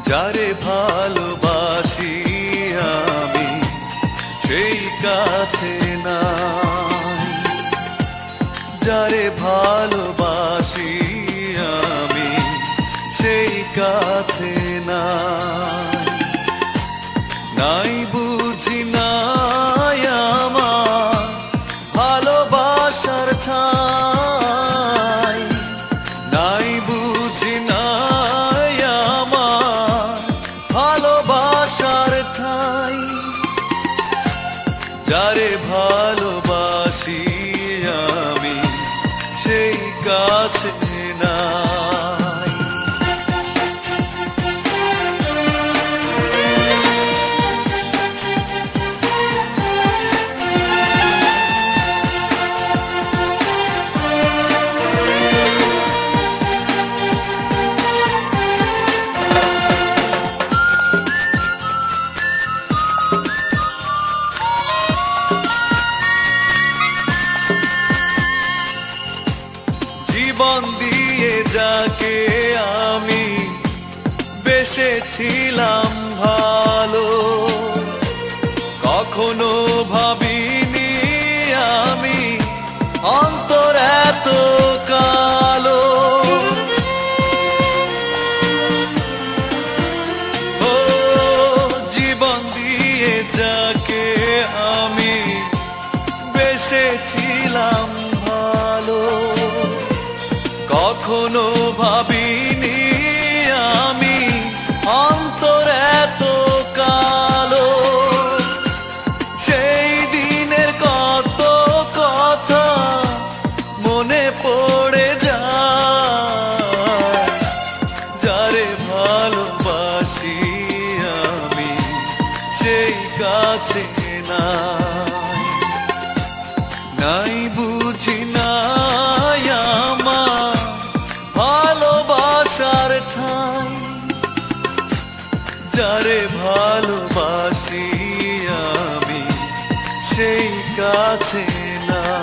যারে ভালোবাসি আমি সেই কাছে নাই, যারে ভালোবাসি আমি সেই কাছে নাই, নাই বুঝি নাই আমার ভালোবাসার ঠাই, নাই বুঝি নাই আমার ভালোবাসার ঠাই, যারে ভালোবাসি আমি সেই কাছে নাই। জীবন দিয়ে যাকে আমি বেসেছিলাম ভালো, কখনো ভাবিনি আমি অন্তর এত কালো। ও জীবন দিয়ে যাকে আমি বেসেছিলাম ভালো, কখনো ভাবিনি আমি অন্তর এত কালো। সেই দিনের কত কথা মনে পড়ে যায়, যারে ভালোবাসি আমি সেই কাছে নাই, নাই বুঝি নাই আমার ভালোবাসার ঠাই, যারে ভালোবাসি আমি সেই কাছে নাই।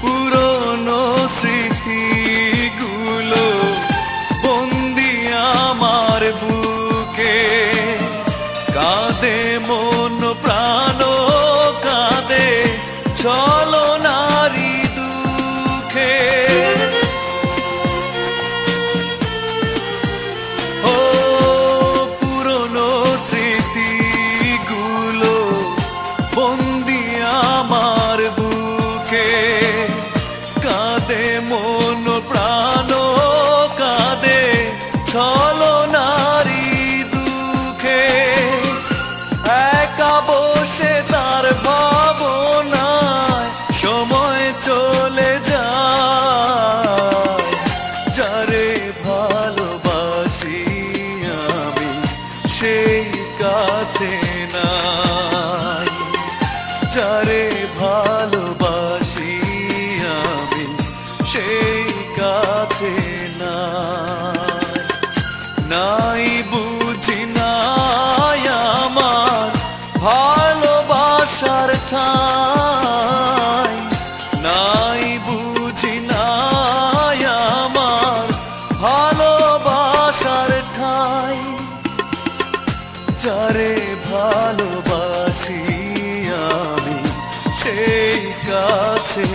পুরনো স্মৃতিগুলো বন্দি আমার বুকে, কাঁদে মন প্রাণ কাঁদে ছলনারি দুঃখে। ও পুরনো স্মৃতিগুলো বন্দি আমার বুকে, কাঁদে মন প্রাণ কাঁদে ছলনারি দুঃখে। একা বসে তার ভাবনায় সময় চলে যায়, যারে ভালোবাসি আমি সেই কাছে নাই, যারে ভালোবাসি আমি সেই কাছে নাই, নাই বুঝি নাই আমার ভালোবাসার ঠাই, নাই বুঝি নাই আমার ভালোবাসার ঠাই, যারে ভালোবাসি আমি সেই কাছে